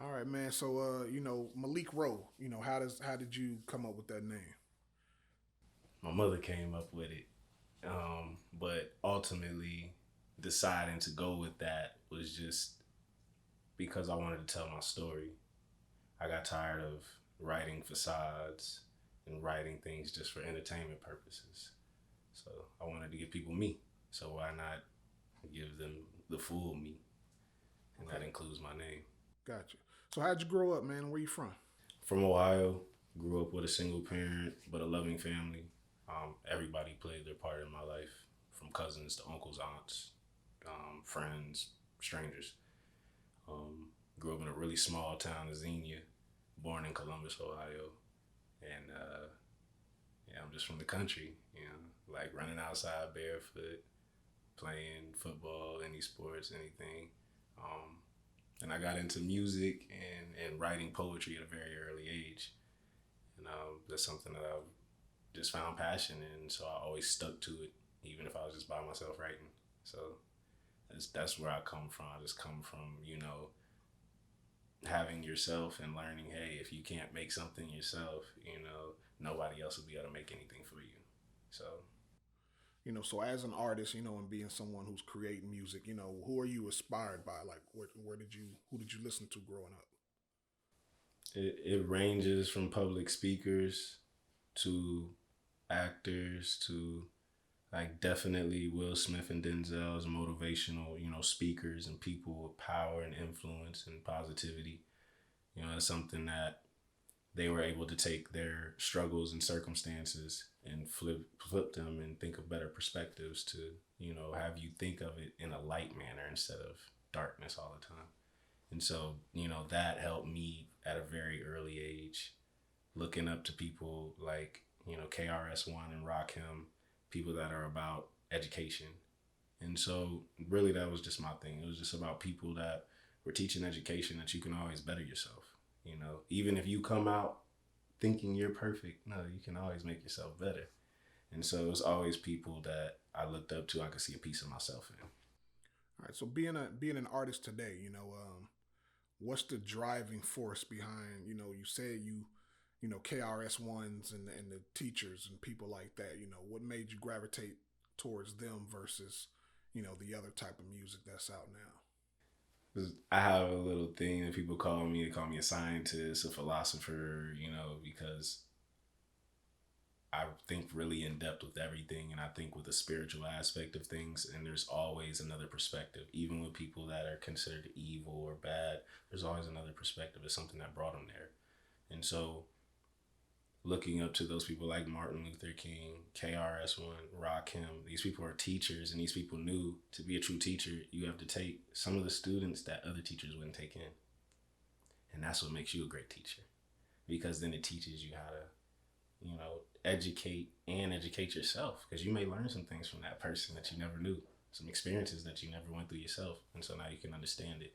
All right, man. So, Malik Rowe. How did you come up with that name? My mother came up with it, but ultimately deciding to go with that was just because I wanted to tell my story. I got tired of writing facades and writing things just for entertainment purposes. So I wanted to give people me. So why not give them the full me? And Okay, that includes my name. gotcha. So, how'd you grow up, man? Where you from? From Ohio, grew up with a single parent but a loving family. Everybody played their part in my life, from cousins to uncles, aunts, friends, strangers. Um, Grew up in a really small town of Xenia, born in Columbus, Ohio, and yeah, I'm just from the country. Like running outside barefoot, playing football, any sports, anything. Um, and I got into music and writing poetry at a very early age. And that's something that I've just found passion in. So I always stuck to it, even if I was just by myself writing. So that's where I come from. I just come from, having yourself and learning, hey, if you can't make something yourself, nobody else will be able to make anything for you. So So as an artist, and being someone who's creating music, who are you inspired by? Like, who did you listen to growing up? it ranges from public speakers to actors to like definitely Will Smith and Denzel's motivational, speakers and people with power and influence and positivity. It's something that they were able to take their struggles and circumstances and flip them and think of better perspectives to, have you think of it in a light manner instead of darkness all the time. And so, that helped me at a very early age, looking up to people like, KRS-One and Rakim, people that are about education. And so, really, that was just my thing. It was just about people that were teaching education that you can always better yourself. Even if you come out thinking you're perfect, no, you can always make yourself better. And so, it was always people that I looked up to, I could see a piece of myself in. All right. So, being an artist today, what's the driving force behind? You said KRS ones and the teachers and people like that. What made you gravitate towards them versus the other type of music that's out now? I have a little thing that people call me. They call me a scientist, a philosopher, because I think really in depth with everything, and I think with the spiritual aspect of things, and there's always another perspective. Even with people that are considered evil or bad, there's always another perspective. It's something that brought them there. And so looking up to those people like Martin Luther King, KRS-One, Rakim. These people are teachers, and these people knew to be a true teacher, you have to take some of the students that other teachers wouldn't take in. And that's what makes you a great teacher, because then it teaches you how to, educate and educate yourself, because you may learn some things from that person that you never knew, some experiences that you never went through yourself. And so now you can understand it.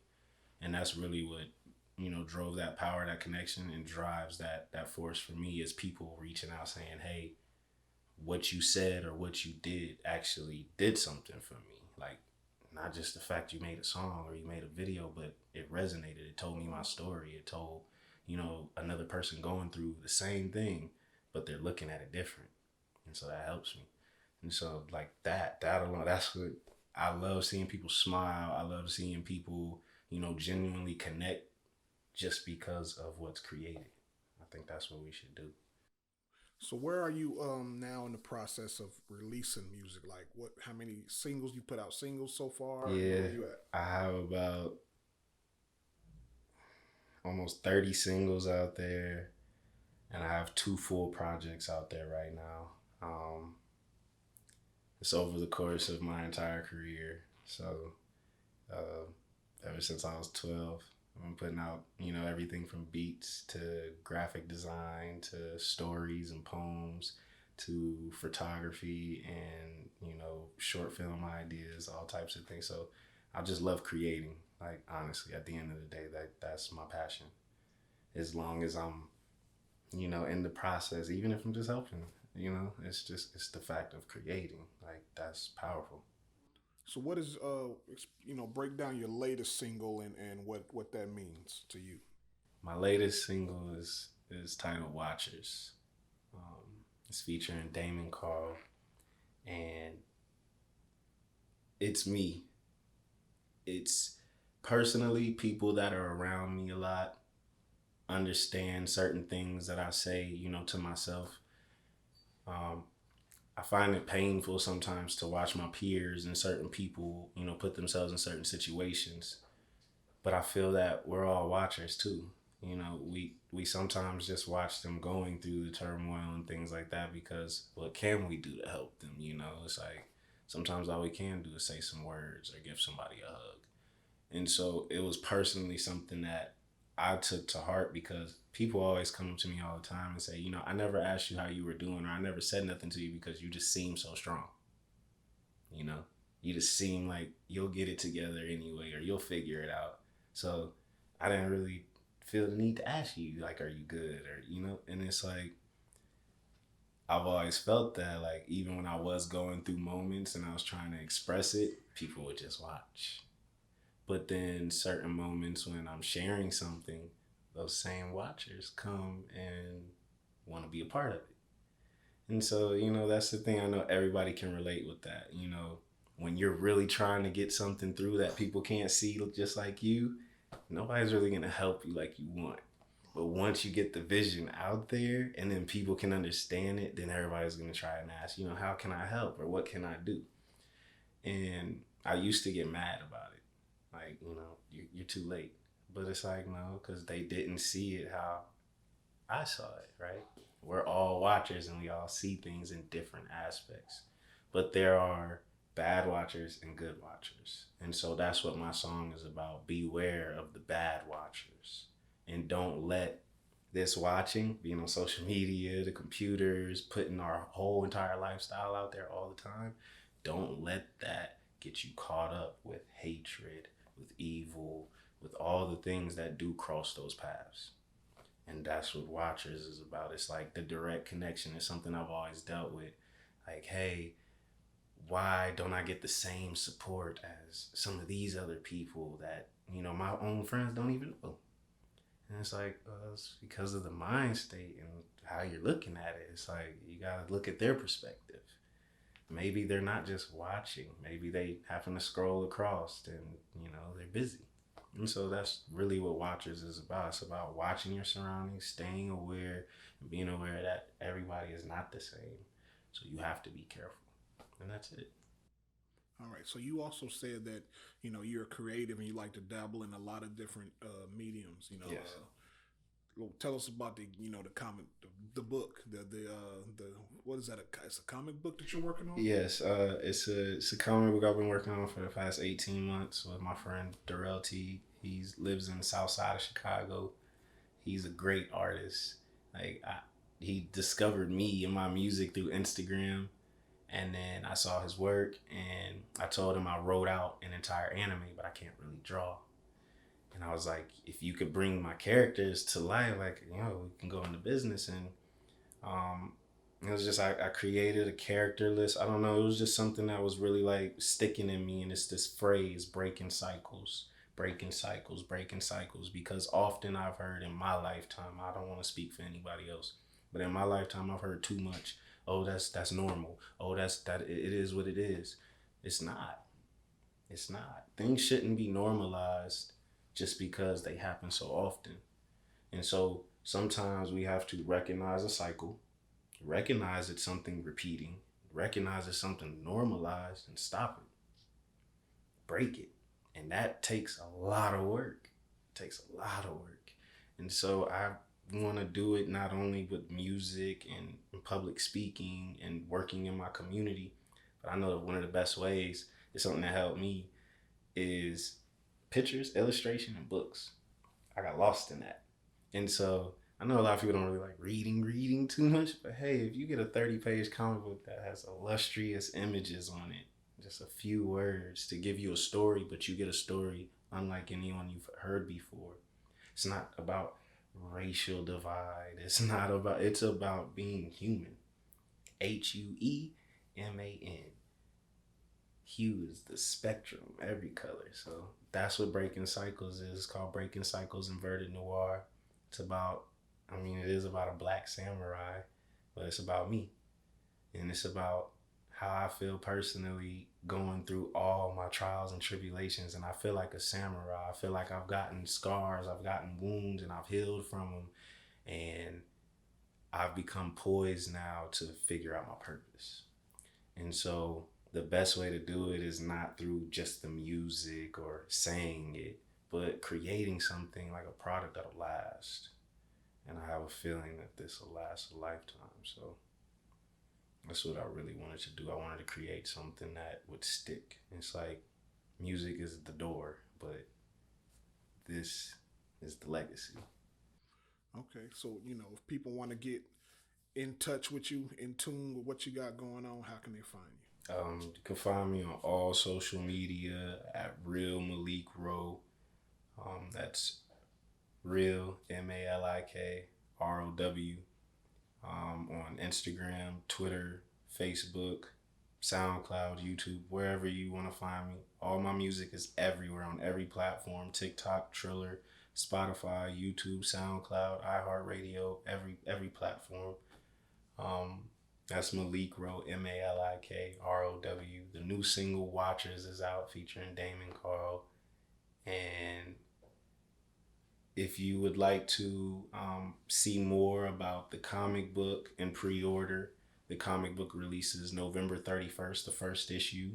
And that's really what drove that power, that connection, and drives that force for me, is people reaching out saying, hey, what you said or what you did actually did something for me. Like, not just the fact you made a song or you made a video, but it resonated. It told me my story. It told, another person going through the same thing, but they're looking at it different. And so that helps me. And so like that alone, that's what I love, seeing people smile. I love seeing people, genuinely connect just because of what's created. I think that's what we should do. So where are you now in the process of releasing music? Like what? How many singles you put out? Singles so far? Yeah, Where you at? I have about almost 30 singles out there, and I have two full projects out there right now. It's over the course of my entire career. So uh, ever since I was 12, I've been putting out, everything from beats to graphic design to stories and poems to photography and, short film ideas, all types of things. So I just love creating. Like, honestly, at the end of the day, that's my passion. As long as I'm, in the process, even if I'm just helping, it's the fact of creating. Like, that's powerful. So what is break down your latest single and what that means to you? My latest single is titled Watchers. It's featuring Damon Carl, and it's me. It's personally people that are around me a lot understand certain things that I say, to myself. Um, I find it painful sometimes to watch my peers and certain people, put themselves in certain situations. But I feel that we're all watchers too. We sometimes just watch them going through the turmoil and things like that because what can we do to help them? It's like sometimes all we can do is say some words or give somebody a hug. And so it was personally something that I took to heart because people always come up to me all the time and say, I never asked you how you were doing or I never said nothing to you because you just seem so strong. You know, you just seem like you'll get it together anyway or you'll figure it out. So I didn't really feel the need to ask you, like, are you good? And it's like, I've always felt that, like, even when I was going through moments and I was trying to express it, people would just watch. But then certain moments when I'm sharing something, those same watchers come and want to be a part of it. And so, that's the thing. I know everybody can relate with that. When you're really trying to get something through that people can't see just like you, nobody's really going to help you like you want. But once you get the vision out there and then people can understand it, then everybody's going to try and ask, how can I help or what can I do? And I used to get mad about it. Like, you're too late. But it's like, no, because they didn't see it how I saw it, right? We're all watchers and we all see things in different aspects. But there are bad watchers and good watchers. And so that's what my song is about. Beware of the bad watchers. And don't let this watching, being on social media, the computers, putting our whole entire lifestyle out there all the time, don't let that get you caught up with hatred, with evil, with all the things that do cross those paths. And that's what Watchers is about. It's like the direct connection is something I've always dealt with. Like, hey, why don't I get the same support as some of these other people that, my own friends don't even know? And it's like, it's because of the mind state and how you're looking at it. It's like, you got to look at their perspective. Maybe they're not just watching. Maybe they happen to scroll across and, they're busy. And so that's really what Watchers is about. It's about watching your surroundings, staying aware, and being aware that everybody is not the same. So you have to be careful. And that's it. All right. So you also said that you're creative and you like to dabble in a lot of different mediums. Yes. Well, tell us about the comic, the book, the what is that? It's a comic book that you're working on. Yes, it's a comic book I've been working on for the past 18 months with my friend Darrell T. He lives in the South Side of Chicago. He's a great artist. He discovered me and my music through Instagram, and then I saw his work, and I told him I wrote out an entire anime, but I can't really draw. And I was like, if you could bring my characters to life, like, we can go into business. And um, it was just, I created a character list. I don't know. It was just something that was really like sticking in me. And it's this phrase, breaking cycles, breaking cycles, breaking cycles. Because often I've heard in my lifetime, I don't want to speak for anybody else, but in my lifetime, I've heard too much. Oh, that's normal. Oh, it is what it is. It's not. It's not. Things shouldn't be normalized just because they happen so often. And so sometimes we have to recognize a cycle, recognize it's something repeating, recognize it's something normalized and stop it, break it. And that takes a lot of work. It takes a lot of work. And so I want to do it not only with music and public speaking and working in my community, but I know that one of the best ways is something that helped me is pictures, illustration, and books. I got lost in that. And so I know a lot of people don't really like reading too much, but hey, if you get a 30-page comic book that has illustrious images on it, just a few words to give you a story, but you get a story unlike anyone you've heard before. It's not about racial divide. It's about being human. HUEMAN. Hue is the spectrum, every color. So that's what Breaking Cycles is. It's called Breaking Cycles Inverted Noir. It's about, I mean, it is about a black samurai, but it's about me. And it's about how I feel personally going through all my trials and tribulations. And I feel like a samurai. I feel like I've gotten scars, I've gotten wounds, and I've healed from them. And I've become poised now to figure out my purpose. And so the best way to do it is not through just the music or saying it, but creating something like a product that'll last. And I have a feeling that this will last a lifetime. So that's what I really wanted to do. I wanted to create something that would stick. It's like music is the door, but this is the legacy. Okay, so if people want to get in touch with you, in tune with what you got going on, how can they find you? You can find me on all social media at Real Malik Rowe. That's Real MalikRow. On Instagram, Twitter, Facebook, SoundCloud, YouTube, wherever you want to find me. All my music is everywhere on every platform: TikTok, Triller, Spotify, YouTube, SoundCloud, iHeartRadio, every platform. Um, that's Malik Rowe, MalikRow. The new single Watchers is out featuring Damon Carl. And if you would like to see more about the comic book and pre-order, the comic book releases November 31st, the first issue.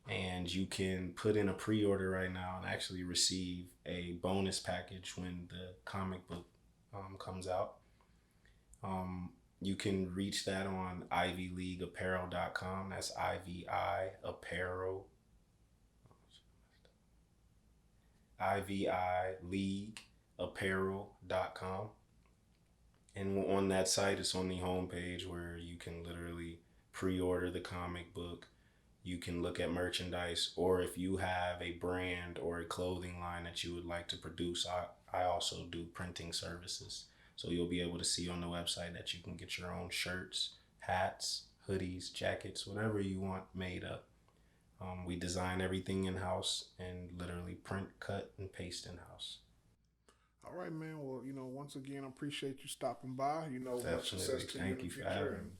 And you can put in a pre-order right now and actually receive a bonus package when the comic book comes out. You can reach that on ivyleagueapparel.com. That's IVI Apparel. ivyleagueapparel.com. And on that site, it's on the homepage where you can literally pre-order the comic book. You can look at merchandise, or if you have a brand or a clothing line that you would like to produce, I also do printing services. So you'll be able to see on the website that you can get your own shirts, hats, hoodies, jackets, whatever you want made up. We design everything in-house and literally print, cut, and paste in-house. All right, man. Well, once again, I appreciate you stopping by. Much success Definitely. to you in Thank the you for future. having me.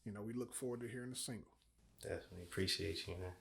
And, we look forward to hearing the single. Definitely appreciate you, man.